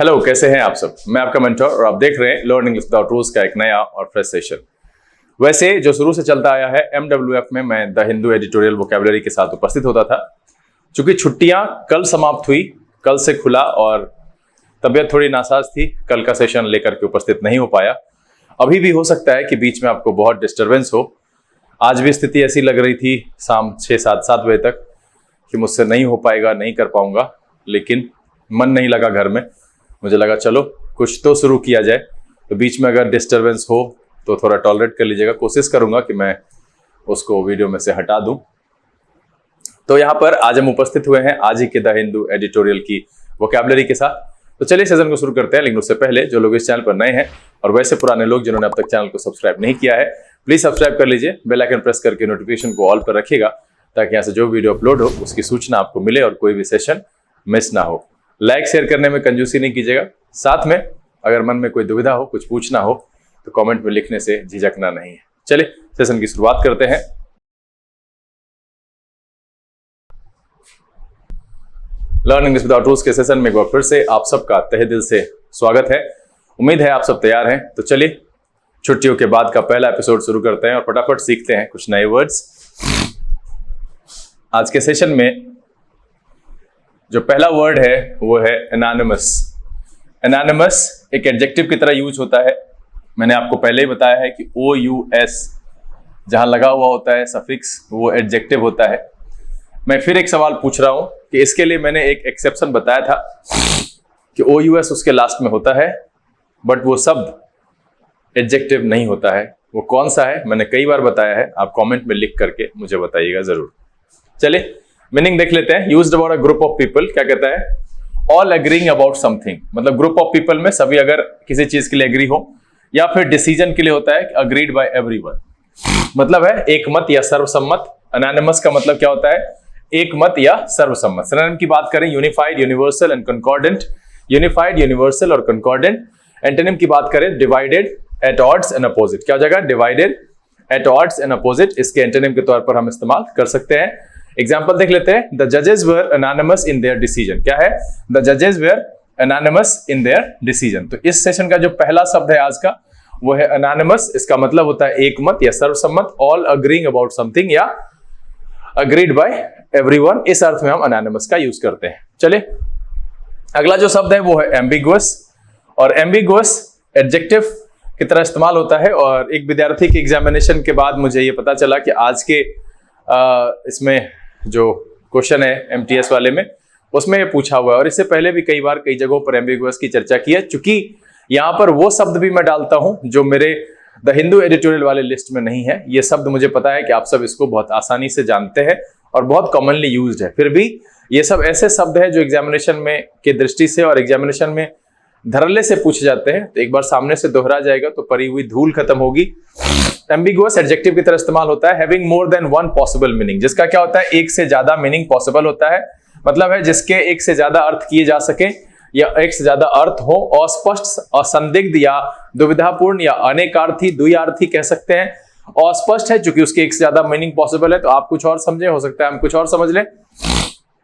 Hello, कैसे हैं आप सब। मैं आपका मेंटर और आप देख रहे हैं लर्न इंग्लिश विदाउट रूल्स का एक नया और फ्रेश सेशन। वैसे जो शुरू से चलता आया है MWF में मैं द हिंदू एडिटोरियल वोकैबुलरी के साथ उपस्थित होता था। चूंकि छुट्टियां कल समाप्त हुई, कल से खुला और तबीयत थोड़ी नासाज थी, कल का सेशन लेकर के उपस्थित नहीं हो पाया। अभी भी हो सकता है कि बीच में आपको बहुत डिस्टर्बेंस हो। आज भी स्थिति ऐसी लग रही थी शाम 6-7 बजे तक कि मुझसे नहीं हो पाएगा, नहीं कर पाऊंगा, लेकिन मन नहीं लगा घर में। मुझे लगा चलो कुछ तो शुरू किया जाए। तो बीच में अगर डिस्टर्बेंस हो तो थोड़ा टॉलरेट कर लीजिएगा। कोशिश करूंगा कि मैं उसको वीडियो में से हटा दूं। तो यहाँ पर आज हम उपस्थित हुए हैं आज ही के द हिंदू एडिटोरियल की वोकैबुलरी के साथ। तो चलिए सेशन को शुरू करते हैं। लेकिन उससे पहले जो लोग इस चैनल पर नए हैं और वैसे पुराने लोग जिन्होंने अब तक चैनल को सब्सक्राइब नहीं किया है, प्लीज सब्सक्राइब कर लीजिए। बेल आइकन प्रेस करके नोटिफिकेशन को ऑल पर रखिएगा ताकि यहाँ से जो वीडियो अपलोड हो उसकी सूचना आपको मिले और कोई भी सेशन मिस ना हो। लाइक शेयर करने में कंजूसी नहीं कीजिएगा। साथ में अगर मन में कोई दुविधा हो, कुछ पूछना हो तो कमेंट में लिखने से झिझकना नहीं है। चलिए सेशन की शुरुआत करते हैं। लर्न इंग्लिश विदाउट रूल्स के सेशन में एक बार फिर से आप सबका तहे दिल से स्वागत है। उम्मीद है आप सब तैयार हैं। तो चलिए छुट्टियों के बाद का पहला एपिसोड शुरू करते हैं और फटाफट सीखते हैं कुछ नए वर्ड्स। आज के सेशन में जो पहला वर्ड है वो है एनानिमस। एनानिमस एक एडजेक्टिव की तरह यूज होता है। मैंने आपको पहले ही बताया है कि OUS जहां लगा हुआ होता है सफिक्स, वो एडजेक्टिव होता है। मैं फिर एक सवाल पूछ रहा हूं कि इसके लिए मैंने एक एक्सेप्शन बताया था कि OUS उसके लास्ट में होता है, बट वो शब्द एडजेक्टिव नहीं होता है। वो कौन सा है मैंने कई बार बताया है, आप कमेंट में लिख करके मुझे बताइएगा जरूर। चलिए मीनिंग देख लेते हैं। Used about a group of people, क्या कहता है? ऑल एग्रीइंग अबाउट समथिंग, मतलब ग्रुप ऑफ पीपल में सभी अगर किसी चीज के लिए एग्री हो, या फिर डिसीजन के लिए होता है अग्रीड बाय एवरीवन, मतलब है एक मत या सर्वसम्मत। एनानिमस का मतलब क्या होता है? एक मत या सर्वसम्मत। सिनोनिम की बात करें unified, universal and concordant. Unified, universal और कंकॉर्डेंट। एंटोनिम की बात करें divided, at odds and opposite. क्या हो जाएगा? Divided, at odds and opposite. इसके एंटोनिम के तौर पर हम इस्तेमाल कर सकते हैं। एग्जाम्पल देख लेते हैं। द जजेस वर एनानिमस इन देयर डिसीजन। क्या है? द जजेस वर एनानिमस इन देयर डिसीजन। तो इस सेशन का जो पहला शब्द है आज का वो है एनानिमस। इसका मतलब होता है एक मत या सर्वसम्मत। ऑल अग्रीइंग अबाउट समथिंग या अग्रीड बाय एवरीवन, इस अर्थ में हम एनानिमस का यूज करते हैं। चलिए अगला जो शब्द है वो है एम्बिगुअस। और एम्बिगुअस एडजेक्टिव की तरह इस्तेमाल होता है। और एक विद्यार्थी की एग्जामिनेशन के बाद मुझे ये पता चला कि आज के इसमें जो क्वेश्चन है MTS वाले में, उसमें ये पूछा हुआ है। और इससे पहले भी कई बार कई जगहों पर एम्बिगुअस की चर्चा की है। चूंकि यहाँ पर वो शब्द भी मैं डालता हूं जो मेरे द हिंदू एडिटोरियल वाले लिस्ट में नहीं है। ये शब्द मुझे पता है कि आप सब इसको बहुत आसानी से जानते हैं और बहुत कॉमनली यूज्ड है। फिर भी ये सब ऐसे शब्द है जो एग्जामिनेशन में की दृष्टि से और एग्जामिनेशन में धड़ल्ले से पूछे जाते हैं। तो एक बार सामने से दोहरा जाएगा तो परी हुई धूल खत्म होगी। एम्बिगुअस एडजेक्टिव की तरह इस्तेमाल होता है having more than one possible meaning, जिसका क्या होता है? एक से ज्यादा मीनिंग पॉसिबल होता है। मतलब है जिसके एक से ज्यादा अर्थ किए जा सके या एक से ज्यादा अर्थ हो। अस्पष्ट, असंदिग्ध या दुविधापूर्ण या अनेकार्थी, द्विअर्थी कह सकते हैं। अस्पष्ट है क्योंकि उसके एक से ज्यादा मीनिंग पॉसिबल है, तो आप कुछ और समझे, हो सकता है हम कुछ और समझ लें।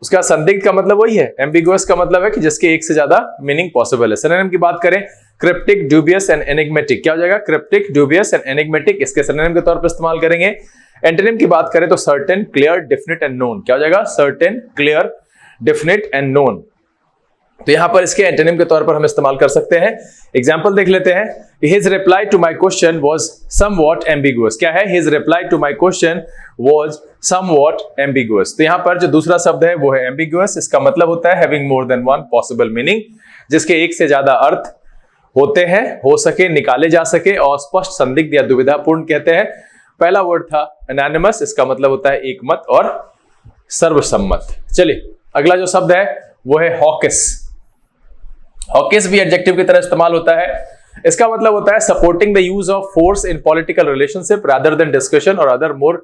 उसका संदिग्ध का मतलब वही है। एम्बिगुअस का मतलब है कि जिसके एक से ज्यादा मीनिंग पॉसिबल है। सिनोनिम की बात करें क्रिप्टिक, ड्यूबियस एंड एनिग्मेटिक। क्या हो जाएगा? क्रिप्टिक, ड्यूबियस एंड एनिग्मेटिक, इसके सिनोनिम के तौर पर इस्तेमाल करेंगे। एंटोनिम की बात करें तो certain, clear, definite and known. क्या हो जाएगा? Certain, clear, definite and known. तो यहां पर इसके एंटोनिम के तौर पर हम इस्तेमाल कर सकते हैं। एग्जांपल देख लेते हैं। His reply to my question was somewhat ambiguous। क्या है? His reply to my question was somewhat ambiguous। तो यहां पर जो दूसरा शब्द है वो है ambiguous। इसका मतलब होता है having more than one possible meaning, जिसके एक से ज्यादा अर्थ होते हैं, हो सके, निकाले जा सके। अस्पष्ट, संदिग्ध या दुविधापूर्ण कहते हैं। पहला वर्ड था एनानिमस, इसका मतलब होता है एक मत और सर्वसम्मत। चलिए अगला जो शब्द है वो है हॉकिस। हॉकिस भी एडजेक्टिव की तरह इस्तेमाल होता है। इसका मतलब होता है supporting the use of force in political relationship rather than discussion और अदर मोर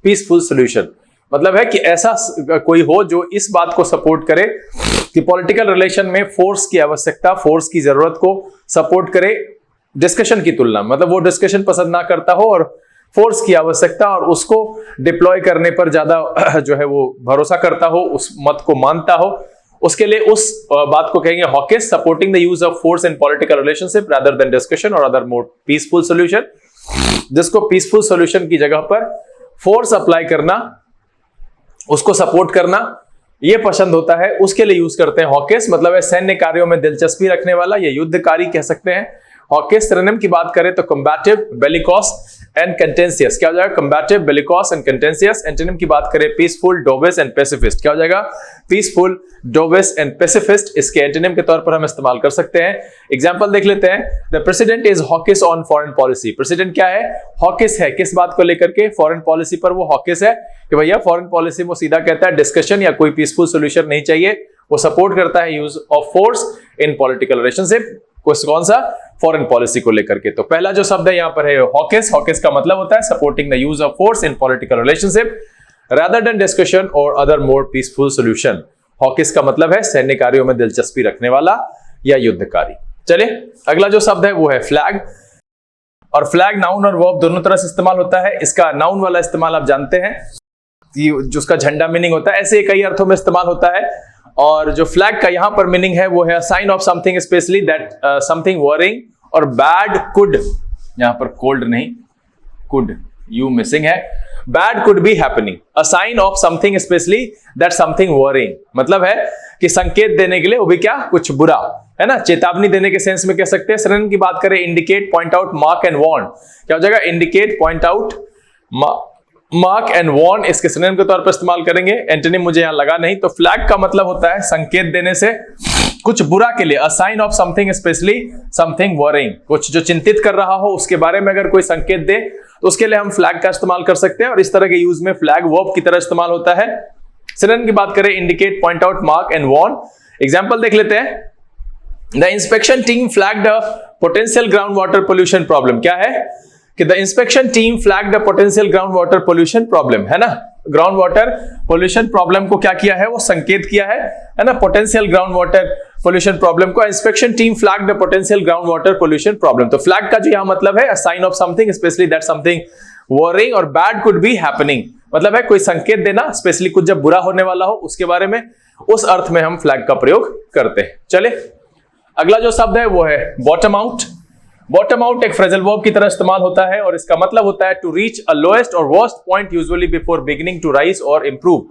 पीसफुल सॉल्यूशन। मतलब है कि ऐसा कोई हो जो इस बात को सपोर्ट करे कि पॉलिटिकल रिलेशन में फोर्स की आवश्यकता, फोर्स की जरूरत को सपोर्ट करे डिस्कशन की तुलना में। मतलब वो डिस्कशन पसंद ना करता हो और फोर्स की आवश्यकता और उसको डिप्लॉय करने पर ज्यादा जो है वो भरोसा करता हो, उस मत को मानता हो, उसके लिए उस बात को कहेंगे hawkish, supporting the use of force in political relationship rather than discussion और अदर मोर पीसफुल सॉल्यूशन। जिसको पीसफुल सॉल्यूशन की जगह पर फोर्स अप्लाई करना, उसको सपोर्ट करना ये पसंद होता है, उसके लिए यूज करते हैं हॉकिश। मतलब है सैन्य कार्यों में दिलचस्पी रखने वाला, ये युद्धकारी कह सकते हैं। हॉकिश सिनोनिम की बात करें तो कॉम्बैटिव, बेलिकॉस एंड कंटेंशियस। क्या हो जाएगा? Combative, bellicose and contentious. Antonym की बात करें पीसफुल, डोविश एंड पैसिफिस्ट। क्या हो जाएगा? Peaceful, dovish and pacifist. इसके एंटोनिम के तौर पर हम इस्तेमाल कर सकते हैं। एग्जांपल देख लेते हैं। The president is hawkish on foreign policy. President क्या है? हॉकिश है। किस बात को लेकर के? फॉरेन पॉलिसी पर वो हॉकिश है कि भैया फॉरेन पॉलिसी वो सीधा कहता है डिस्कशन या कोई पीसफुल सोल्यूशन नहीं चाहिए, वो सपोर्ट करता है use of force in political relationship. कौन सा? फॉरेन पॉलिसी को लेकर के। तो पहला जो शब्द है यहां पर है हॉकिश। हॉकिश का मतलब होता है supporting the use of force in political relationship rather than discussion और other more peaceful solution. Hawkish का मतलब है सैन्य कार्यों में दिलचस्पी रखने वाला या युद्धकारी। चलिए अगला जो शब्द है वो है फ्लैग। और फ्लैग नाउन और वर्ब दोनों तरह से इस्तेमाल होता है। इसका नाउन वाला इस्तेमाल आप जानते हैं, जो उसका झंडा मीनिंग होता है, ऐसे कई अर्थों में इस्तेमाल होता है। और जो फ्लैग का यहां पर मीनिंग है वो है sign of something specially that something worrying और बैड कुड, यहां पर कोल्ड नहीं कुड, यू मिसिंग है, bad could be happening, a sign of something specially that something worrying. मतलब है कि संकेत देने के लिए वो भी क्या, कुछ बुरा है ना, चेतावनी देने के सेंस में कह सकते हैं। सिनोनिम की बात करें indicate, point out, mark and warn. क्या हो जाएगा? Indicate, point out, mark and warn इसके सिनोनिम के तौर पर इस्तेमाल करेंगे। एंटोनिम मुझे यहां लगा नहीं। तो फ्लैग का मतलब होता है संकेत देने से कुछ बुरा के लिए, a sign of something specially something worrying, कुछ जो चिंतित कर रहा हो उसके बारे में अगर कोई संकेत दे तो उसके लिए हम फ्लैग का इस्तेमाल कर सकते हैं। और इस तरह के यूज में फ्लैग वर्ब की तरह इस्तेमाल होता है। सिनोनिम की बात करें indicate, point out, mark and warn. Example देख लेते हैं। The inspection team flagged a potential ground water pollution problem. क्या है कि the inspection team flagged a potential ground water pollution problem, है ना। ग्राउंड वाटर पोल्यूशन प्रॉब्लम को क्या किया है? वो संकेत किया है ना, potential ground water pollution problem को। Inspection team flagged the potential ground water pollution problem. तो फ्लैग का जो यहां मतलब है sign of something specially that something worrying और बैड कुड बी हैपनिंग। मतलब है कोई संकेत देना, स्पेशली कुछ जब बुरा होने वाला हो उसके बारे में, उस अर्थ में हम फ्लैग का प्रयोग करते हैं। चले अगला जो शब्द है वो है बॉटम आउट। बॉटम आउट एक फ्रेजल वर्ब की तरह इस्तेमाल होता है और इसका मतलब होता है टू रीच अ लोएस्ट और worst point usually before beginning to rise और इंप्रूव।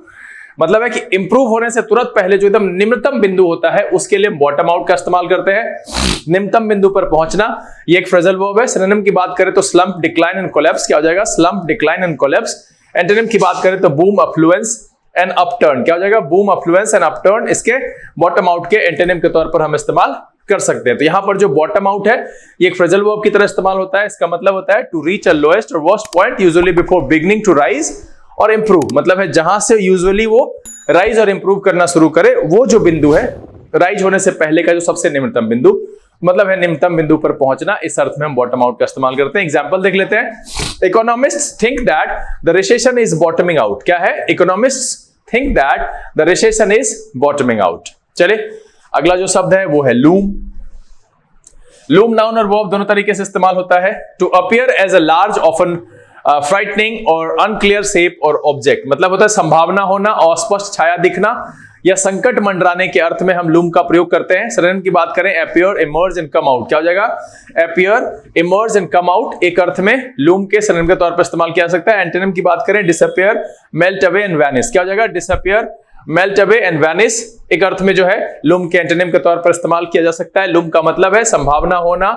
मतलब है कि इंप्रूव होने से तुरंत पहले जो एकदम निम्नतम बिंदु होता है उसके लिए बॉटम आउट का इस्तेमाल करते हैं। निम्नतम बिंदु पर पहुंचना ये एक फ्रेजल वर्ब है। सिनोनिम की बात करें तो स्लम्प, डिक्लाइन एंड कोलैप्स। क्या हो जाएगा? Slump, decline and collapse. Antonym की बात करें तो बूम, अफ्लुएंस एंड अपटर्न। क्या हो जाएगा? बूम, अफ्लुएंस एंड अपटर्न इसके बॉटम आउट के एंटोनिम के तौर पर हम इस्तेमाल कर सकते हैं। तो यहां पर जो बॉटम आउट है ये एक फ्रेजल वर्ब की तरह इस्तेमाल होता है। इसका मतलब होता है टू रीच अ लोएस्ट और worst point usually before beginning to rise और इंप्रूव। मतलब है जहां से यूजुअली वो राइज और इंप्रूव करना शुरू करे, वो जो बिंदु है राइज होने से पहले का जो सबसे निम्नतम बिंदु, मतलब है निम्नतम बिंदु पर पहुंचना, इस अर्थ में हम बॉटम आउट का इस्तेमाल करते हैं। एग्जांपल देख लेते हैं। Economists think that the recession is bottoming out. क्या है? Economists think that the recession is bottoming out. चले अगला जो शब्द है वो है लूम। लूम नाउन और वर्ब दोनों तरीके से इस्तेमाल होता है। To appear as a large, often frightening और अनक्लियर शेप और ऑब्जेक्ट। मतलब होता है संभावना होना, अस्पष्ट छाया दिखना या संकट मंडराने के अर्थ में हम लूम का प्रयोग करते हैं। सिनोनिम की बात करें appear, emerge and come out. क्या हो जाएगा? Appear, emerge and come out एक अर्थ में लूम के सिनोनिम के तौर पर इस्तेमाल किया जा सकता है। एंटोनिम की बात करें disappear, melt away and vanish. क्या हो जाएगा? Disappear, melt away and vanish एक अर्थ में जो है लूम के एंटोनिम के तौर पर इस्तेमाल किया जा सकता है। लूम का मतलब है संभावना होना,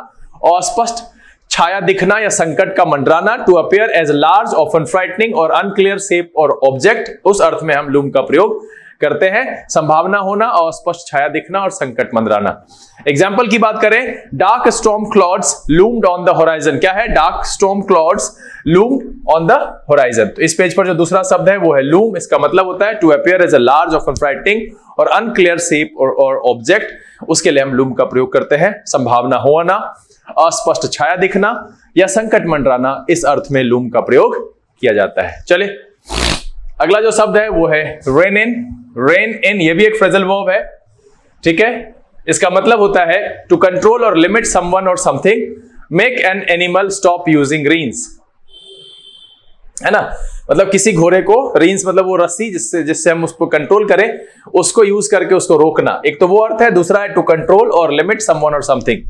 अस्पष्ट छाया दिखना या संकट का मंडराना। To appear as large, often frightening और अनक्लियर शेप और ऑब्जेक्ट, उस अर्थ में हम लूम का प्रयोग करते हैं। संभावना होना, अस्पष्ट छाया दिखना और संकट मंडराना। एग्जाम्पल की बात करें, dark storm clouds loomed on the horizon. क्या है? Dark storm clouds loomed on the horizon. तो इस पेज पर जो दूसरा शब्द है वो है लूम। इसका मतलब होता है to appear as a large, often frightening और अनक्लियर शेप और ऑब्जेक्ट, उसके लिए हम लूम का प्रयोग करते हैं। संभावना होना, अस्पष्ट छाया दिखना या संकट मंडराना, इस अर्थ में लूम का प्रयोग किया जाता है। चले अगला जो शब्द है वो है रेन इन। रेन इन ये भी एक फ्रेजल वर्ब है, ठीक है। इसका मतलब होता है टू कंट्रोल और लिमिट समवन और something, make an animal stop using reins. है ना। मतलब किसी घोड़े को रीन्स मतलब वो रस्सी जिससे हम उसको कंट्रोल करें, उसको यूज करके उसको रोकना, एक तो वो अर्थ है। दूसरा है टू कंट्रोल और लिमिट समवन और समथिंग।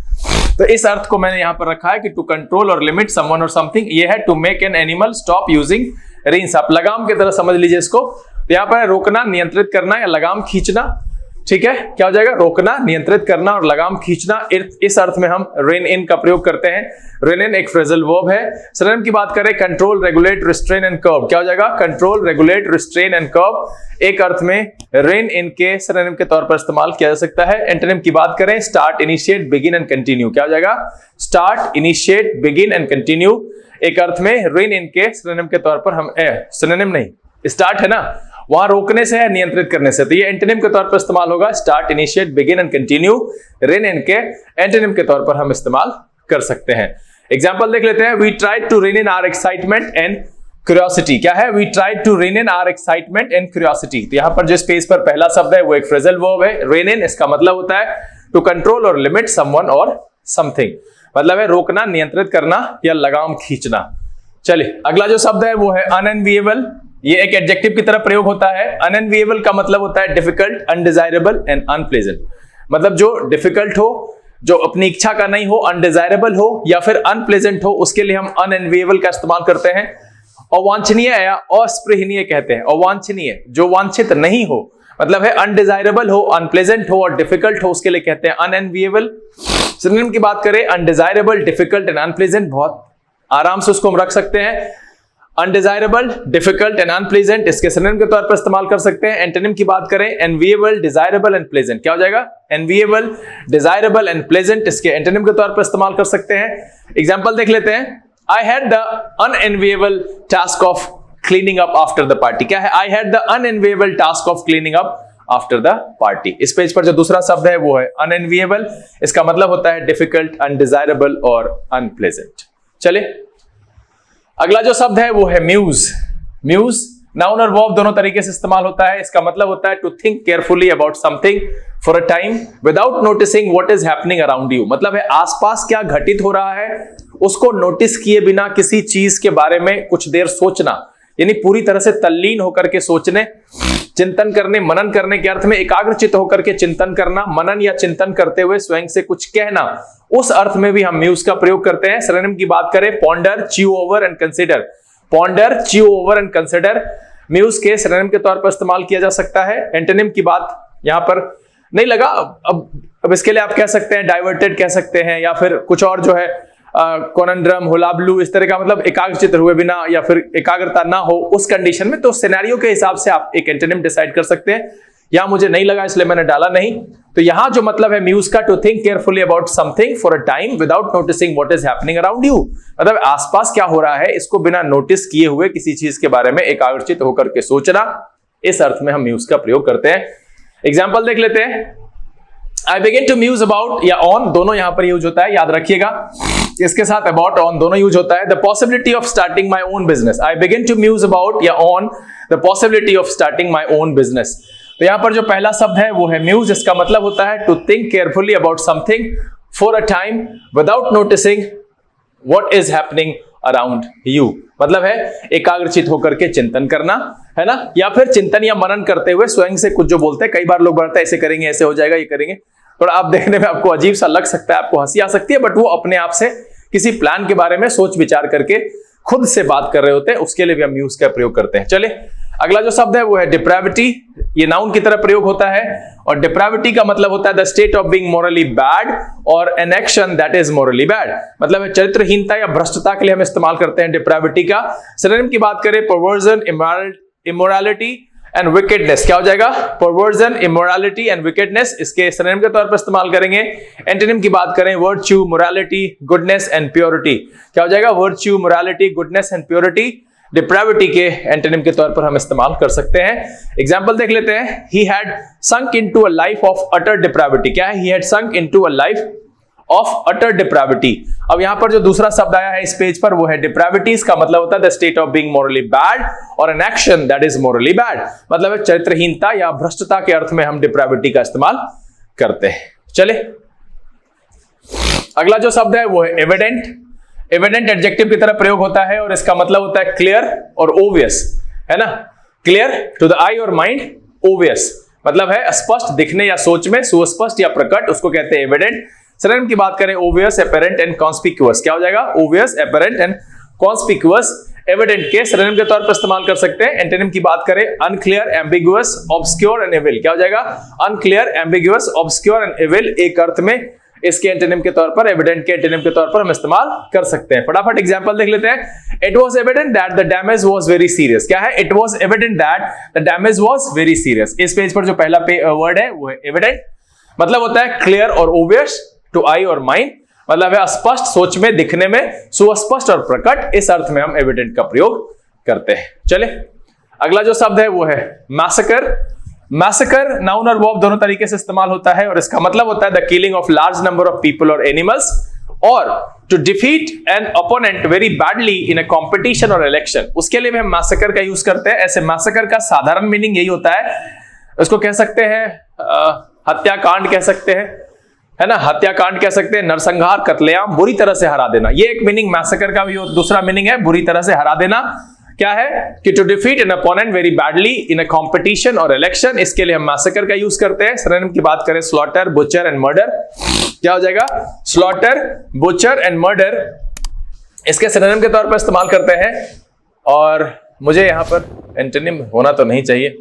तो इस अर्थ को मैंने यहां पर रखा है कि टू कंट्रोल और लिमिट समवन और समथिंग, ये है to make an animal stop using reins. आप लगाम की तरह समझ लीजिए इसको। तो यहां पर रोकना, नियंत्रित करना या लगाम खींचना, ठीक है। क्या हो जाएगा? रोकना, नियंत्रित करना और लगाम खींचना। इस अर्थ में हम रेन इन का प्रयोग करते हैं। रेन इन एक फ्रेजल वर्ब है। सिनोनिम की बात करें, control, regulate, restrain and curve. क्या हो जाएगा? Control, regulate, restrain and curve. एक अर्थ में रेन इन के सिनोनिम के तौर पर इस्तेमाल किया जा सकता है। एंटोनिम की बात करें, start, initiate, begin and continue. क्या हो जाएगा? Start, initiate, begin and continue. एक अर्थ में रेन इन के सिनोनिम के तौर पर हम सिनोनिम नहीं, स्टार्ट है ना, वहां रोकने से है, नियंत्रित करने से, तो ये एंटोनिम के तौर पर इस्तेमाल होगा। Start, initiate, begin and continue rein in के एंटोनिम के तौर पर हम इस्तेमाल कर सकते हैं। एग्जांपल देख लेते हैं। We tried to rein in our excitement and curiosity. क्या है? We tried to rein in our excitement and curiosity. तो यहां पर जिस पेज पर पहला शब्द है वो एक फ्रेजल वर्ब है। रेन इन, इसका मतलब होता है टू कंट्रोल और लिमिट समवन और समथिंग, मतलब है रोकना, नियंत्रित करना या लगाम खींचना। चलिए अगला जो शब्द है वो है अनएनविएबल। ये एक एडजेक्टिव की तरह प्रयोग होता है। अनएनविएबल का मतलब होता है डिफिकल्ट, अनडिजायरेबल एंड अनप्लेजेंट। मतलब जो डिफिकल्ट हो, जो अपनी इच्छा का नहीं हो, अनडिजायरेबल हो या फिर अनप्लेजेंट हो, उसके लिए हम अनएनविएबल का इस्तेमाल करते हैं। अवांछनीय या अस्पृहनीय कहते हैं। अवांछनीय जो वांछित नहीं हो, मतलब है अनडिजायरेबल हो, अनप्लेजेंट हो और डिफिकल्ट हो, उसके लिए कहते हैं अनएनविएबल। सिनोनिम की बात करें, अनडिजायरेबल, डिफिकल्ट एंड अनप्लेजेंट, बहुत आराम से उसको हम रख सकते हैं। अनडिजायरेबल, डिफिकल्ट एंड अनप्लेजेंट इसके सिनोनिम के तौर पर इस्तेमाल कर सकते हैं। एंटोनिम की बात करें, एनविएबल, डिजायरेबल एंड प्लेजेंट। क्या हो जाएगा? एनविएबल, डिजायरेबल एंड प्लेजेंट इसके एंटोनिम के तौर पर इस्तेमाल कर सकते हैं। एग्जांपल देख लेते हैं। I had the unenviable task of cleaning up after the party. क्या है? I had the unenviable task of cleaning up after the party. इस पेज पर जो दूसरा शब्द है वो है अनएनविएबल। इसका मतलब होता है डिफिकल्ट, अनडिजायरेबल और अनप्लेजेंट। चले अगला जो शब्द है वो है म्यूज। म्यूज नाउन और वर्ब दोनों तरीके से इस्तेमाल होता है। इसका मतलब होता है to think carefully about something for a time without noticing what is happening around you. मतलब है आसपास क्या घटित हो रहा है उसको नोटिस किए बिना किसी चीज के बारे में कुछ देर सोचना, यानी पूरी तरह से तल्लीन होकर के सोचने, चिंतन करने, मनन करने के अर्थ में एकाग्रचित होकर के चिंतन करना, मनन या चिंतन करते हुए स्वयं से कुछ कहना, उस अर्थ में भी हम म्यूज का प्रयोग करते हैं। सिनोनिम की बात करें, ponder, chew over and consider. Ponder, chew over and consider muse के सिनोनिम के तौर पर इस्तेमाल किया जा सकता है। एंटोनिम की बात यहां पर नहीं लगा। अब इसके लिए आप कह सकते हैं डाइवर्टेड कह सकते हैं, या फिर कुछ और जो है कोनंड्रम, हुलाबलू, इस तरह का, मतलब एकाग्रचित हुए बिना या फिर एकाग्रता ना हो उस कंडीशन में। तो सिनेरियो के हिसाब से आप एक एंटोनिम डिसाइड कर सकते हैं। यहां मुझे नहीं लगा इसलिए मैंने डाला नहीं। तो यहां जो मतलब है म्यूज का, to think carefully about something for a time without noticing what is happening around you. मतलब आसपास क्या हो रहा है इसको बिना नोटिस किए हुए किसी चीज के बारे में एकाग्रचित होकर के सोचना, इस अर्थ में हम म्यूज का प्रयोग करते हैं। एग्जाम्पल देख लेते हैं। I begin to muse about या ऑन दोनों यहां पर यूज होता है, याद रखिएगा। इसके साथ अबाउट, ऑन दोनों यूज होता है। The possibility of starting my own business. I begin to muse about या on the possibility of starting my own business. तो यहां पर जो पहला शब्द है वो है म्यूज। इसका मतलब होता है to think carefully about something for a time without noticing what is happening around you. मतलब है एकाग्रचित होकर के चिंतन करना, है ना, या फिर चिंतन या मनन करते हुए स्वयं से कुछ जो बोलते हैं। कई बार लोग बोलते हैं ऐसे करेंगे, ऐसे हो जाएगा, ये करेंगे, थोड़ा आप देखने में आपको अजीब सा लग सकता है, आपको हंसी आ सकती है, बट वो अपने आप से किसी प्लान के बारे में सोच विचार करके खुद से बात कर रहे होते हैं, उसके लिए भी हम म्यूज का प्रयोग करते हैं। चलिए अगला जो शब्द है वो है डिप्राविटी। ये नाउन की तरह प्रयोग होता है और डिप्राविटी का मतलब होता है the state of being morally bad और an action that is morally bad. मतलब है चरित्रहीनता या भ्रष्टता के लिए हम इस्तेमाल करते हैं डिप्राविटी का। सिनोनिम की बात करें, परवर्जन, इमोरलिटी एंड विकेडनेस। क्या हो जाएगा? परवर्जन, इमोरलिटी एंड विकेडनेस इसके सिनोनिम के तौर पर इस्तेमाल करेंगे। एंटोनिम की बात करें, virtue, morality, goodness and purity. क्या हो जाएगा? Virtue, morality, goodness and purity depravity के एंटोनिम के तौर पर हम इस्तेमाल कर सकते हैं। एग्जाम्पल देख लेते हैं। He had sunk into a life of utter depravity। क्या है? He had sunk into a life of utter depravity। अब यहां पर जो दूसरा शब्द आया है इस पेज पर वो है depravity। इसका मतलब होता है the state of being morally bad और an action that is morally bad। मतलब है चरित्रहीनता या भ्रष्टता के अर्थ में हम depravity का इस्तेमाल करते हैं। चले अगला जो शब्द है वो है evident। एविडेंट एडजेक्टिव की तरह प्रयोग होता है और इसका मतलब होता है क्लियर और ओवियस, है ना। क्लियर टू द आई और माइंड, ओवियस मतलब है स्पष्ट, दिखने या सोच में सुस्पष्ट या प्रकट, उसको कहते हैं एविडेंट। सिनोनिम की बात करें ओवियस, एपेरेंट एंड कॉन्स्पिक्यूअस, क्या हो जाएगा? Obvious, apparent and conspicuous. Evident के सिनोनिम के तौर पर इस्तेमाल कर सकते हैं। एंटोनिम की बात करें unclear, ambiguous, obscure and evil, क्या हो जाएगा? Unclear, ambiguous, obscure and evil. एक अर्थ में इसके एंटोनिम के तौर पर, एविडेंट के एंटोनिम के तौर पर हम इस्तेमाल कर सकते हैं। फटाफट एग्जांपल देख लेते हैं। It was evident that the damage was very serious, क्या है? It was evident that the damage was very serious. इस पेज पर जो पहला वर्ड है वो है एविडेंट, मतलब होता है क्लियर और ओबियस टू आई और माइंड, मतलब है स्पष्ट, सोच में, दिखने में, सुस्पष्ट और प्रकट। इस अर्थ में हम एविडेंट का प्रयोग करते हैं। चले अगला जो शब्द है वो है मैसेकर। मैसेकर नाउन और वर्ब दोनों तरीके से इस्तेमाल होता है और इसका मतलब होता है the killing of large number of people और एनिमल्स और to defeat an opponent very badly in a competition और इलेक्शन। उसके लिए भी हम मैसेकर का यूज करते हैं। ऐसे मैसेकर का साधारण मीनिंग यही होता है, इसको कह सकते हैं हत्याकांड कह सकते हैं, है ना, हत्याकांड कह सकते हैं, नरसंहार, कत्लेआम, बुरी तरह से हरा देना। ये एक मीनिंग मैसेकर का भी दूसरा मीनिंग है बुरी तरह से हरा देना। क्या है कि to defeat an opponent very badly in a competition और इलेक्शन। इसके लिए हम मैसेकर का यूज करते हैं। सिनोनिम की बात करें स्लॉटर, बुचर एंड मर्डर, क्या हो जाएगा? स्लॉटर, बुचर एंड मर्डर इसके सिनोनिम के तौर पर इस्तेमाल करते हैं। और मुझे यहां पर एंटोनिम होना तो नहीं चाहिए,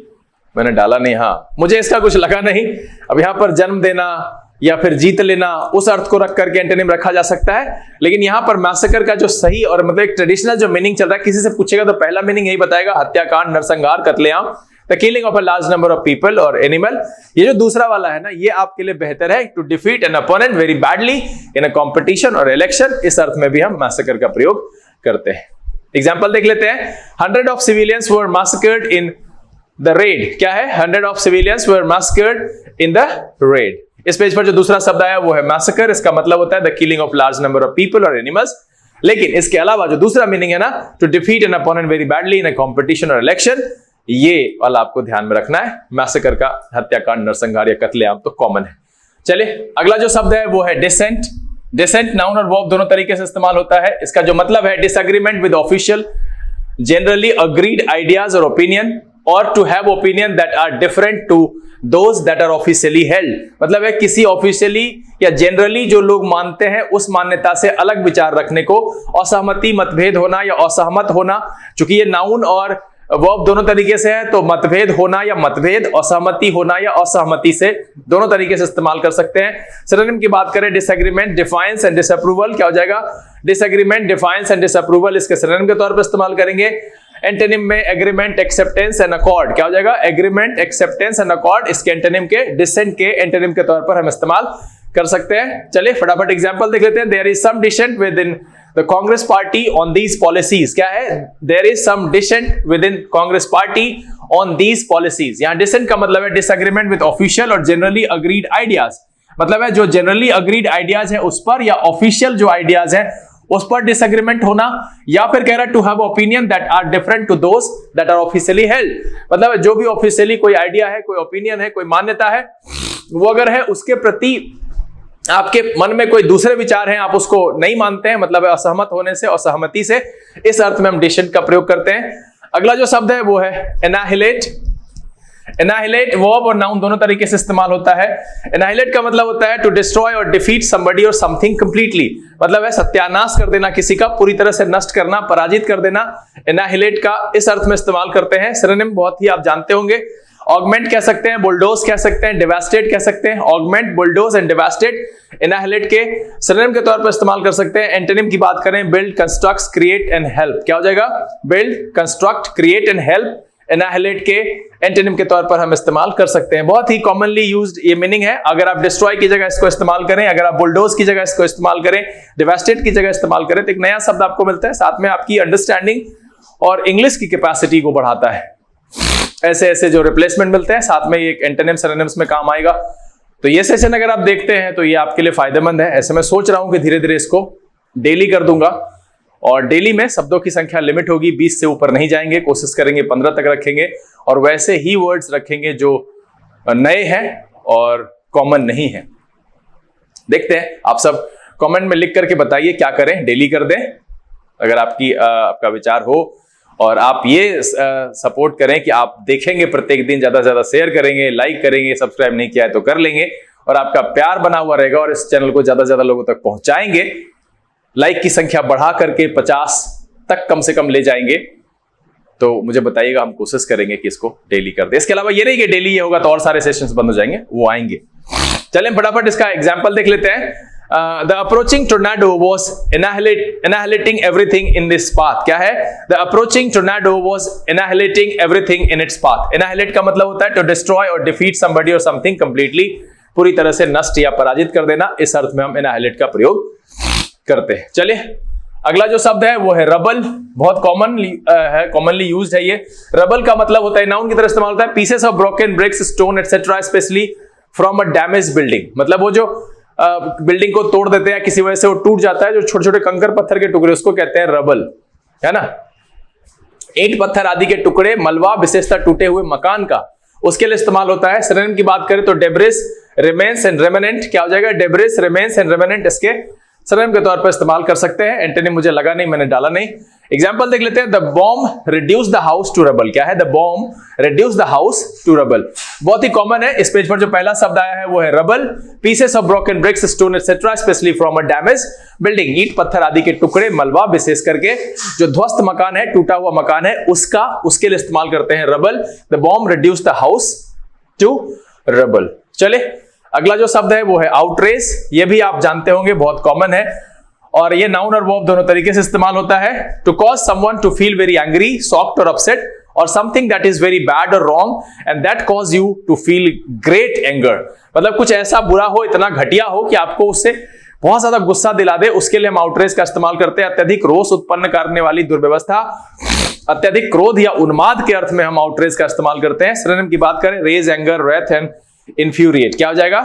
मैंने डाला नहीं, हाँ मुझे इसका कुछ लगा नहीं। अब यहां पर जन्म देना या फिर जीत लेना, उस अर्थ को रख करके एंटोनिम रखा जा सकता है, लेकिन यहां पर मैसेकर का जो सही और मतलब एक ट्रेडिशनल जो मीनिंग चल रहा है, किसी से पूछेगा तो पहला मीनिंग यही बताएगा, हत्याकांड, नरसंहार, कत्लेआम, the killing of a large number of people और एनिमल। ये जो दूसरा वाला है ना, ये आपके लिए बेहतर है, to defeat an opponent very badly in a competition और इलेक्शन। इस अर्थ में भी हम मैसेकर का प्रयोग करते हैं। एग्जाम्पल देख लेते हैं। 100 of civilians were massacred in the red, क्या है? 100 of civilians were massacred in the red. इस पेज पर जो दूसरा शब्द आया वो है मैसेकर, इसका मतलब होता है the killing of large number of people और एनिमल्स। लेकिन इसके अलावा जो दूसरा मीनिंग है ना, to defeat an opponent very badly in a competition और इलेक्शन, ये वाला आपको ध्यान में रखना है। मैसेकर का हत्याकांड, नरसंहार या कत्लेआम तो कॉमन है। चलिए अगला जो शब्द है वो है डिसेंट। डिसेंट नाउन और वर्ब दोनों तरीके से इस्तेमाल होता है। इसका जो मतलब है disagreement with official generally agreed ideas और ओपिनियन, और to have opinion that are different to those that are officially held, मतलब है किसी ऑफिशियली या जनरली जो लोग मानते हैं उस मान्यता से अलग विचार रखने को असहमति, मतभेद होना या असहमत होना। चूंकि ये नाउन और वर्ब दोनों तरीके से है तो मतभेद होना या मतभेद, असहमति होना या असहमति से दोनों तरीके से इस्तेमाल कर सकते हैं। सिनोनिम की बात करें डिसएग्रीमेंट, डिफाइंस एंड डिसअप्रूवल, क्या हो जाएगा? डिसएग्रीमेंट, डिफाइंस एंड डिसअप्रूवल इसके सिनोनिम के तौर पर इस्तेमाल करेंगे। एंटोनिम में एग्रीमेंट, एक्सेप्टेंस एंड अकॉर्ड, क्या हो जाएगा? एग्रीमेंट, एक्सेप्टेंस एंड अकॉर्ड इसके एंटोनिम के, डिसेंट के एंटोनिम के तौर पर हम इस्तेमाल कर सकते हैं। चलिए फटाफट एग्जांपल देख लेते हैं। There is some dissent within the Congress party on these policies, क्या है? There is some dissent within Congress party on these policies. यहां डिसेंट का मतलब है डिसएग्रीमेंट विद ऑफिशियल और जनरली अग्रीड आइडियाज, मतलब है जो जनरली अग्रीड आइडियाज है उस पर या ऑफिशियल जो आइडियाज है उस पर डिसएग्रीमेंट होना, या फिर कह रहा है to have opinion that are different to those that are officially held, मतलब जो भी ऑफिशियली कोई आइडिया है, कोई ओपिनियन है, कोई मान्यता है, वो अगर है उसके प्रति आपके मन में कोई दूसरे विचार हैं, आप उसको नहीं मानते हैं, मतलब असहमत होने से, असहमति से, इस अर्थ में हम डिसेंट का प्रयोग करते हैं। अगला जो शब्द है वो है एनाहिलेट। एनाहिलेट वर्ब और नाउन दोनों तरीके से इस्तेमाल होता है। एनाहिलेट का मतलब होता है टू डिस्ट्रॉय और डिफीट समबडी और समथिंग कंप्लीटली, मतलब है सत्यानाश कर देना, किसी का पूरी तरह से नष्ट करना, पराजित कर देना। एनाहिलेट का इस अर्थ में इस्तेमाल करते हैं। सिनोनिम बहुत ही आप जानते होंगे, ऑगमेंट कह सकते हैं, बुलडोज कह सकते हैं, डेवास्टेट कह सकते हैं। ऑगमेंट, बुलडोज एंड डेवास्टेट एनाहिलेट के सिनोनिम के तौर पर इस्तेमाल कर सकते हैं। एंटोनिम की बात करें build, construct, create and help, क्या हो जाएगा? Build, construct, create and help annihilate के एंटोनिम के तौर पर हम इस्तेमाल कर सकते हैं। बहुत ही कॉमनली यूज्ड ये मीनिंग है। अगर आप डिस्ट्रॉय की जगह इसको इस्तेमाल करें, अगर आप बुलडोज की जगह इसको इस्तेमाल करें, डिवास्टेट की जगह इस्तेमाल करें, तो एक नया शब्द आपको मिलता है, साथ में आपकी अंडरस्टैंडिंग और इंग्लिश की कैपेसिटी को बढ़ाता है। ऐसे ऐसे जो रिप्लेसमेंट मिलते हैं, साथ में एक एंटोनिम सिनोनिम्स में काम आएगा। तो ये सेशन अगर आप देखते हैं तो ये आपके लिए फायदेमंद है। ऐसे मैं सोच रहा हूं कि धीरे धीरे इसको डेली कर दूंगा, और डेली में शब्दों की संख्या लिमिट होगी, 20 से ऊपर नहीं जाएंगे, कोशिश करेंगे 15 तक रखेंगे, और वैसे ही वर्ड्स रखेंगे जो नए हैं और कॉमन नहीं है। देखते हैं आप सब कमेंट में लिख करके बताइए क्या करें, डेली कर दें अगर आपका विचार हो, और आप ये सपोर्ट करें कि आप देखेंगे प्रत्येक दिन, ज्यादा से ज्यादा शेयर करेंगे, लाइक करेंगे, सब्सक्राइब नहीं किया है तो कर लेंगे, और आपका प्यार बना हुआ रहेगा और इस चैनल को ज्यादा से ज्यादा लोगों तक पहुंचाएंगे। लाइक की संख्या बढ़ा करके 50 तक कम से कम ले जाएंगे तो मुझे बताइएगा, हम कोशिश करेंगे कि इसको डेली कर दे। इसके अलावा ये नहीं कि डेली ये होगा तो और सारे सेशंस बंद हो जाएंगे, वो आएंगे। चलें फटाफट इसका एग्जांपल देख लेते हैं। The approaching tornado was annihilating everything in this path. क्या है? The approaching tornado was annihilating everything in its path. Annihilate का मतलब होता है to destroy or defeat somebody or something completely, पूरी तरह से नष्ट या पराजित कर देना। इस अर्थ में हम annihilate का प्रयोग करते हैं। चलिए अगला जो शब्द है वो है रबल। बहुत कॉमनली यूज्ड है ये। रबल का मतलब होता है, नाउन की तरह इस्तेमाल होता है, pieces of broken bricks, stone etcetera, specially from a damage building. मतलब वो जो बिल्डिंग को तोड़ देते हैं, किसी वजह से वो टूट जाता है, जो छोटे छोटे कंकर पत्थर के टुकड़े, उसको कहते हैं रबल, है ना। ईंट पत्थर आदि के टुकड़े, मलबा, विशेषता टूटे हुए मकान का, उसके लिए इस्तेमाल होता है। सिनोनिम की बात करें तो डेब्रिस, रिमेन्स एंड रेमिनेंट। क्या हो जाएगा? डेब्रिस, रिमेन्स एंड रेमिनेंट इसके सिनोनिम के तौर पर इस्तेमाल कर सकते हैं। एंटोनिम मुझे लगा नहीं, मैंने डाला नहीं। एग्जांपल देख लेते हैं। The bomb reduce the house to rubble. क्या है? The bomb reduce the house to rubble. बहुत ही कॉमन है। इस पेज पर जो पहला शब्द आया है वो है rubble. Pieces of broken bricks, stone etcetera, specially from a damage building. ईंट पत्थर आदि के टुकड़े, मलबा, विशेष करके जो ध्वस्त मकान है, टूटा हुआ मकान है, उसके लिए इस्तेमाल करते हैं rubble. The bomb reduce the house to rubble. चले अगला जो शब्द है वो है आउटरेज। ये भी आप जानते होंगे, बहुत कॉमन है, और ये नाउन और वर्ब दोनों तरीके से इस्तेमाल होता है। To cause someone to feel very angry, shocked और अपसेट, और something that is very bad और wrong and that cause you to feel great anger. मतलब कुछ ऐसा बुरा हो, इतना घटिया हो कि आपको उससे बहुत ज्यादा गुस्सा दिला दे, उसके लिए हम आउटरेज का इस्तेमाल करते हैं। अत्यधिक रोष उत्पन्न करने वाली दुर्व्यवस्था, अत्यधिक क्रोध या उन्माद के अर्थ में हम आउटरेज का इस्तेमाल करते हैं। सिनोनिम की बात करें, rage, anger, wrath and infuriate. क्या हो जाएगा?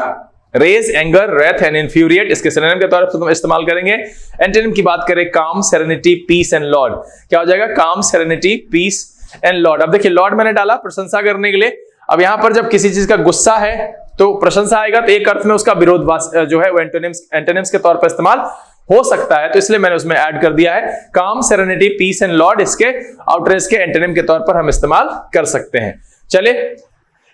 Rage, anger, wrath and infuriate इसके सिनोनिम के तौर पर इस्तेमाल करेंगे। एंटोनिम की बात करें, काम, सेरेनिटी, पीस एंड लॉर्ड। क्या हो जाएगा? काम, सेरेनिटी, पीस एंड लॉर्ड। अब देखिए, लॉर्ड मैंने डाला प्रशंसा करने के लिए। अब यहां पर जब किसी चीज का गुस्सा है तो प्रशंसा आएगा, तो एक अर्थ में उसका विरोध जो है वो एंटोनिम्स के तौर पर इस्तेमाल हो सकता है, तो इसलिए मैंने उसमें ऐड कर दिया है। काम, सेरेनिटी, पीस एंड लॉर्ड इसके आउटरेज के एंटोनिम के तौर पर हम इस्तेमाल कर सकते हैं। चलिए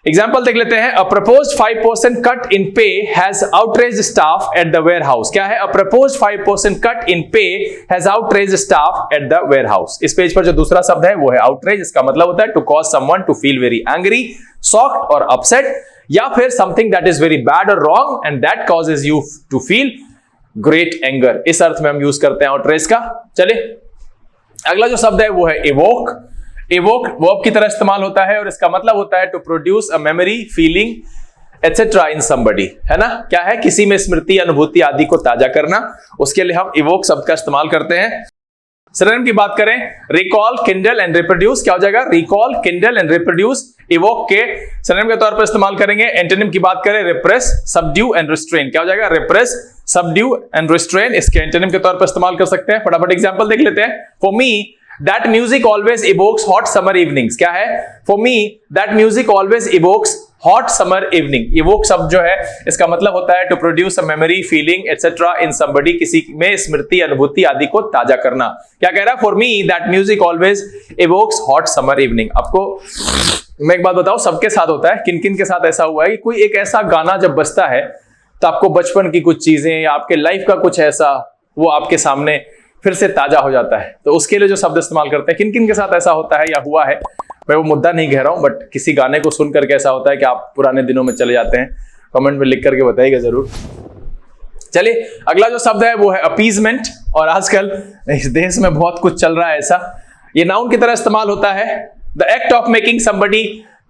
एग्जाम्पल देख लेते हैं। अ प्रपोज्ड 5% कट इन पे has outraged staff at the warehouse. क्या है? अ प्रपोज्ड 5% कट इन पे has outraged staff at the warehouse. इस पेज पर जो दूसरा शब्द है वो है आउटरेज। इसका मतलब होता है to cause someone to feel very angry, shocked और अपसेट, या फिर something that is very bad और wrong and that causes you to feel great anger. इस अर्थ में हम यूज करते हैं आउटरेज का। चलिए अगला जो शब्द है वो है इवोक। इवोक वर्ब की तरह इस्तेमाल होता है और इसका मतलब होता है to produce a memory, feeling etcetera in somebody, है ना। क्या है? किसी में स्मृति, अनुभूति आदि को ताजा करना, उसके लिए हम इवोक शब्द का इस्तेमाल करते हैं। सिनोनिम की बात करें, रिकॉल, किंडल एंड रिप्रोड्यूस। क्या हो जाएगा? Recall, Kindle and reproduce evoke के सिनोनिम के तौर पर इस्तेमाल करेंगे। एंटोनिम की बात करें, रिप्रेस, सबड्यू एंड रिस्ट्रेन। क्या हो जाएगा? रिप्रेस, सबड्यू एंड रिस्ट्रेन इसके एंटोनिम के तौर पर इस्तेमाल कर सकते हैं। फटाफट एग्जांपल देख लेते हैं। For me that music always evokes hot summer evenings। क्या है? For me that music always evokes hot summer evening। evoke शब्द जो है इसका मतलब होता है to produce a memory, feeling etc in somebody, किसी में स्मृति, अनुभूति आदि को ताजा करना। क्या कह रहा है? For me that music always evokes hot summer evening। आपको मैं एक बात बताऊं, सबके साथ होता है। किन किन के साथ ऐसा हुआ है कि कोई एक ऐसा गाना जब बजता है तो आपको बचपन की कुछ चीजें या आपके लाइफ का कुछ ऐसा वो आपके सामने फिर से ताजा हो जाता है, तो उसके लिए जो शब्द इस्तेमाल करते हैं। किन किन के साथ ऐसा होता है या हुआ है, मैं वो मुद्दा नहीं कह रहा हूं, बट किसी गाने को सुन करके ऐसा होता है कि आप पुराने दिनों में चले जाते हैं। कमेंट में लिख करके बताइएगा जरूर। चलिए अगला जो शब्द है वो है अपीजमेंट, और आजकल इस देश में बहुत कुछ चल रहा है ऐसा। ये नाउन की तरह इस्तेमाल होता है। The act of making somebody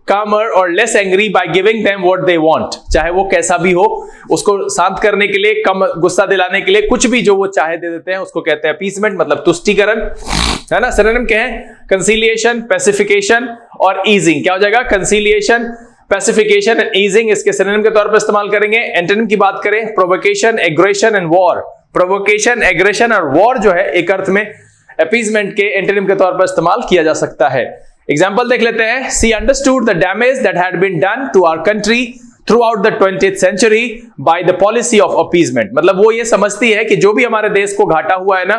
calmer or less angry by giving them what they want। चाहे वो कैसा भी हो, उसको शांत करने के लिए, कम गुस्सा दिलाने के लिए कुछ भी जो वो चाहे दे देते हैं, उसको कहते हैं अपीसमेंट, मतलब तुष्टिकरण, है ना। सिनोनिम क्या है? कंसीलिएशन, पैसिफिकेशन और ईजिंग। क्या हो जाएगा? कंसीलिएशन, पैसिफिकेशन एंड ईजिंग इसके सिनोनिम के तौर पर इस्तेमाल करेंगे। एंटोनिम की बात करें, provocation, aggression and war. Provocation, aggression और वॉर जो है एक अर्थ में अपीसमेंट के एंटोनिम के तौर पर इस्तेमाल किया जा सकता है। एग्जाम्पल देख लेते हैं। She understood the damage that had been done to our country throughout the 20th century by the policy of appeasement. मतलब वो ये समझती है कि जो भी हमारे देश को घाटा हुआ है ना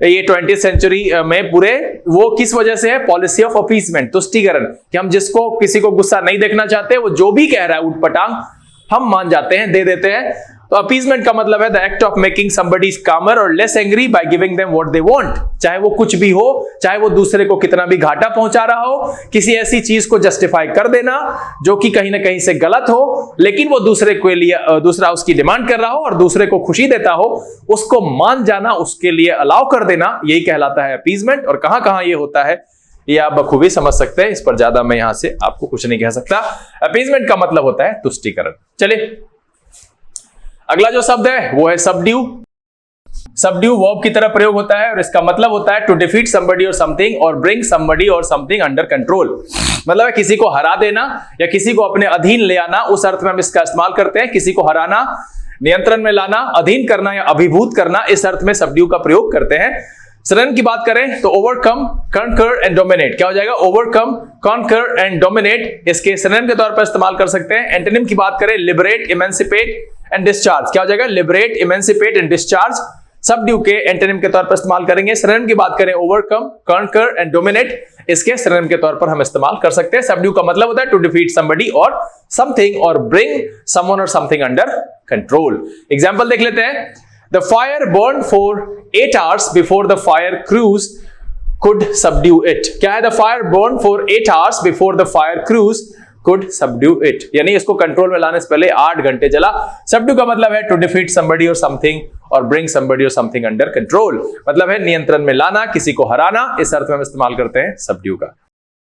ये 20th सेंचुरी में पूरे, वो किस वजह से है? पॉलिसी ऑफ अपीजमेंट, तुष्टीकरण, कि हम जिसको किसी को गुस्सा नहीं देखना चाहते वो जो भी कह रहा है उठपटांग हम मान जाते हैं, दे देते हैं। तो अपीजमेंट का मतलब है the act of making somebody कामर और less angry by giving them what they want. चाहे वो कुछ भी हो, चाहे वो दूसरे को कितना भी घाटा पहुंचा रहा हो, किसी ऐसी चीज को जस्टिफाई कर देना जो कि कहीं ना कहीं से गलत हो, लेकिन वो दूसरे के लिए दूसरा उसकी डिमांड कर रहा हो और दूसरे को खुशी देता हो, उसको मान जाना, उसके लिए अलाउ कर देना, यही कहलाता है अपीजमेंट। और कहां कहां ये होता है ये आप बखूबी समझ सकते हैं, इस पर ज्यादा मैं यहां से आपको कुछ नहीं कह सकता। अपीजमेंट का मतलब होता है तुष्टीकरण। चलिए अगला जो शब्द है वो है सबड्यू। सबड्यू वर्ब की तरह प्रयोग होता है और इसका मतलब होता है टू डिफीट समबडी और समथिंग और ब्रिंग समबडी और समथिंग अंडर कंट्रोल। मतलब है किसी को हरा देना या किसी को अपने अधीन ले आना, उस अर्थ में हम इसका इस्तेमाल करते हैं। किसी को हराना, नियंत्रण में लाना, अधीन करना या अभिभूत करना, इस अर्थ में सबड्यू का प्रयोग करते हैं। सिनोनिम की बात करें तो ओवरकम, कॉन्कर एंड डोमिनेट। क्या हो जाएगा? ओवरकम, कॉन्कर एंड डोमिनेट, इसके सिनोनिम के तौर पर इस्तेमाल कर सकते हैं। एंटोनिम की बात करें लिबरेट, इमेंसिपेट एंड डिस्चार्ज। क्या हो जाएगा? Liberate, emancipate and discharge subdue के एंटोनिम के तौर पर इस्तेमाल करेंगे। सिनोनिम की बात करें ओवरकम, कॉन्कर एंड डोमिनेट, इसके सिनोनिम के तौर पर हम इस्तेमाल कर सकते हैं। सबड्यू का मतलब होता है टू डिफीट समबडी और समथिंग और ब्रिंग समवन और समथिंग अंडर कंट्रोल। एग्जांपल देख लेते हैं। The fire burned for 8 hours before the fire crews could subdue it. क्या है? The fire burned for 8 hours before the fire crews could subdue it. यानी इसको control में लाने से पहले 8 घंटे जला। Subdue का मतलब है to defeat somebody or something और bring somebody or something under control। मतलब है नियंत्रण में लाना, किसी को हराना, इस अर्थ में हम इस्तेमाल करते हैं subdue का।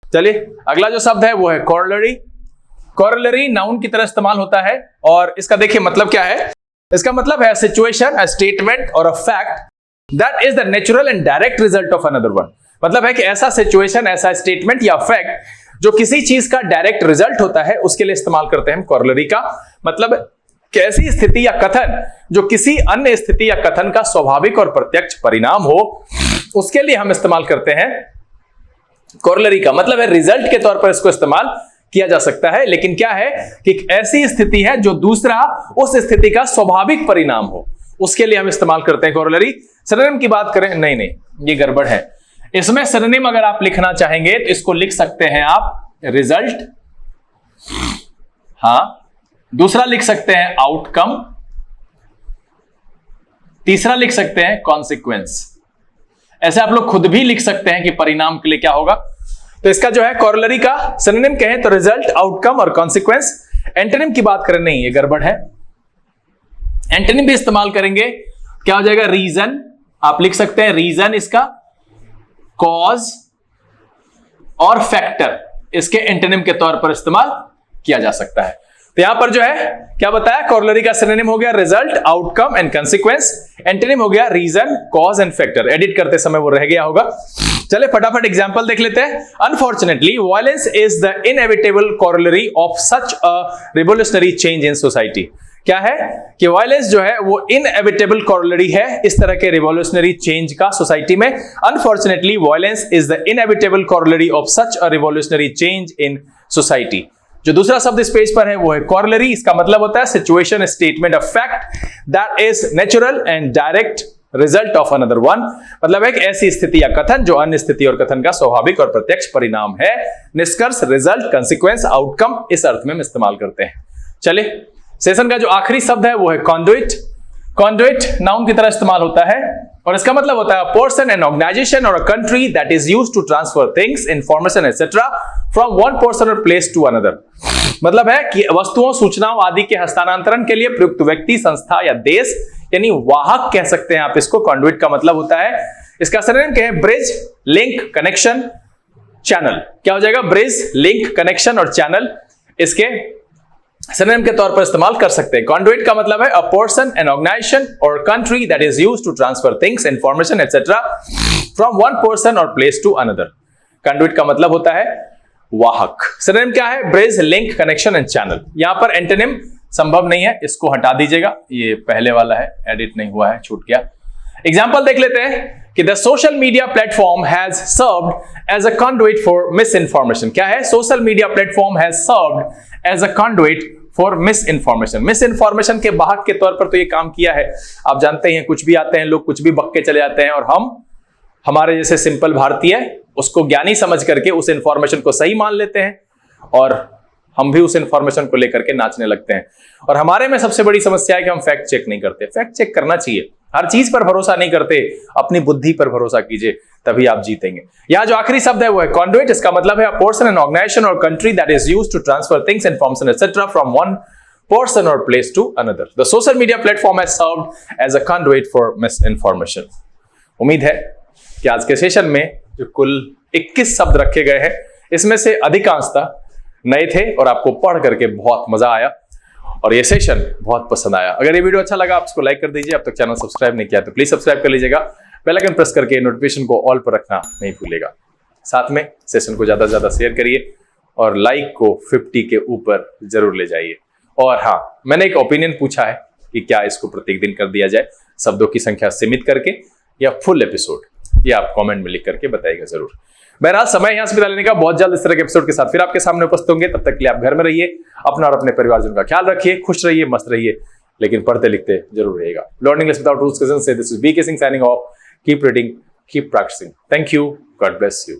चलिए अगला जो शब्द है वो है corollary। Corollary नाउन की तरह इस्तेमाल होता है और इसका देखिए मतलब क्या है। इसका मतलब है सिचुएशन, अ स्टेटमेंट और a fact that is the natural and direct result of another one. मतलब है कि ऐसा सिचुएशन, ऐसा स्टेटमेंट या फैक्ट जो किसी चीज का डायरेक्ट रिजल्ट होता है, उसके लिए इस्तेमाल करते हैं हम कॉरलरी का। मतलब कैसी स्थिति या कथन जो किसी अन्य स्थिति या कथन का स्वाभाविक और प्रत्यक्ष परिणाम हो, उसके लिए हम इस्तेमाल करते हैं कॉरलरी का। मतलब है रिजल्ट के तौर पर इसको इस्तेमाल किया जा सकता है, लेकिन क्या है कि ऐसी स्थिति है जो दूसरा उस स्थिति का स्वाभाविक परिणाम हो, उसके लिए हम इस्तेमाल करते हैं कॉरलरी। सिनोनिम की बात करें, नहीं ये गड़बड़ है। इसमें सिनोनिम अगर आप लिखना चाहेंगे तो इसको लिख सकते हैं आप रिजल्ट, हां, दूसरा लिख सकते हैं आउटकम, तीसरा लिख सकते हैं कॉन्सिक्वेंस। ऐसे आप लोग खुद भी लिख सकते हैं कि परिणाम के लिए क्या होगा। तो इसका जो है कॉरलरी का सिनोनिम कहें तो रिजल्ट, आउटकम और कॉन्सिक्वेंस। एंटोनिम की बात करें, नहीं ये गड़बड़ है। एंटोनिम भी इस्तेमाल करेंगे, क्या हो जाएगा? रीजन, आप लिख सकते हैं रीजन, इसका कॉज और फैक्टर, इसके एंटोनिम के तौर पर इस्तेमाल किया जा सकता है। तो यहां पर जो है क्या बताया, कॉरलरी का सिनोनिम हो गया result, outcome and consequence. Antonym हो गया reason, cause and factor. Edit करते समय वो रह गया होगा। चले फटाफट एग्जांपल देख लेते हैं। Unfortunately violence is the inevitable corollary of such a revolutionary change in society. क्या है कि वायलेंस जो है वो इनएविटेबल कॉरलरी है इस तरह के रिवोल्यूशनरी चेंज का सोसाइटी में। Unfortunately violence is the inevitable corollary of such a revolutionary change in society. जो दूसरा शब्द इस पेज पर है वो है कॉरलरी। इसका मतलब होता है situation, statement of fact that is natural and direct result of another one. मतलब एक ऐसी स्थिति या कथन जो अन्य स्थिति और कथन का स्वाभाविक और प्रत्यक्ष परिणाम है। निष्कर्ष, रिजल्ट, कंसिक्वेंस, आउटकम, इस अर्थ में हम इस्तेमाल करते हैं। चलिए सेशन का जो आखिरी शब्द है वो है कॉन्डुइट। कॉन्डुइट नाउन की तरह इस्तेमाल होता है और इसका मतलब होता है पर्सन, एन ऑर्गेनाइजेशन और a country that is used to transfer things, information etcetera from one person और प्लेस टू अनदर। मतलब है कि वस्तुओं, सूचनाओं आदि के हस्तांतरण के लिए प्रयुक्त व्यक्ति, संस्था या देश, यानी वाहक कह सकते हैं आप इसको। कॉन्डुइट का मतलब होता है, इसका सिनोनिम कहें ब्रिज, लिंक, कनेक्शन, चैनल। क्या हो जाएगा? ब्रिज, लिंक, कनेक्शन और चैनल इसके सिनोनिम के तौर पर इस्तेमाल कर सकते हैं। कॉन्डुइट का मतलब है अ पर्सन, एन ऑर्गेनाइजेशन और country that is used to transfer things, information etcetera from one person और प्लेस टू अनदर। कॉन्डुइट का मतलब होता है वाहक। सिनोनिम क्या है? Bridge, link, connection and channel. यहां पर एंटोनिम संभव नहीं है, इसको हटा दीजिएगा, ये पहले वाला है, एडिट नहीं हुआ है, छूट गया। एग्जाम्पल देख लेते हैं कि the social media platform has served as a conduit for misinformation. क्या है? Social media platform has served as a conduit for misinformation. Misinformation के वाहक के तौर पर तो ये काम किया है। आप जानते हैं कुछ भी आते हैं लोग, कुछ भी बक के चले जाते हैं, और हम हमारे जैसे सिंपल भारतीय उसको ज्ञानी समझ करके उस इंफॉर्मेशन को सही मान लेते हैं और हम भी उस इंफॉर्मेशन को लेकर के नाचने लगते हैं। और हमारे में सबसे बड़ी समस्या है कि हम फैक्ट चेक नहीं करते। फैक्ट चेक करना चाहिए, हर चीज पर भरोसा नहीं करते, अपनी बुद्धि पर भरोसा कीजिए, तभी आप जीतेंगे। यहां जो आखिरी शब्द है वो है conduit। इसका मतलब है a person, an organization or country that is used to transfer things, information, etc. from one person or place to another. The social media platform has served as a conduit for misinformation. उम्मीद है कि आज के session में जो कुल 21 शब्द रखे गए हैं, इसमें से अधिकांशतः नए थे और आपको पढ़ करके बहुत मजा आया और ये सेशन बहुत पसंद आया। अगर ये वीडियो अच्छा लगा आप इसको लाइक कर दीजिए। अब तक चैनल सब्सक्राइब नहीं किया तो प्लीज सब्सक्राइब कर लीजिएगा। बेल आइकन प्रेस करके नोटिफिकेशन को ऑल पर रखना नहीं भूलिएगा। साथ में सेशन को ज्यादा से ज्यादा शेयर करिए और लाइक को 50 के ऊपर जरूर ले जाइए। और हाँ, मैंने एक ओपिनियन पूछा है कि क्या इसको प्रत्येक दिन कर दिया जाए, शब्दों की संख्या सीमित करके या फुल एपिसोड, ये आप कमेंट में लिख करके बताइएगा जरूर। बहरहाल समय यहां से बिता लेने का, बहुत जल्द इस तरह के एपिसोड के साथ फिर आपके सामने उपस्थित होंगे। तब तक के लिए आप घर में रहिए, अपना और अपने परिवारजन का ख्याल रखिए, खुश रहिए, मस्त रहिए, लेकिन पढ़ते लिखते जरूर रहिएगा। लर्निंग इंग्लिश विदाउट रूल्स कजन से this is BK Singh signing off. Keep reading, keep practising. Thank you, God bless you.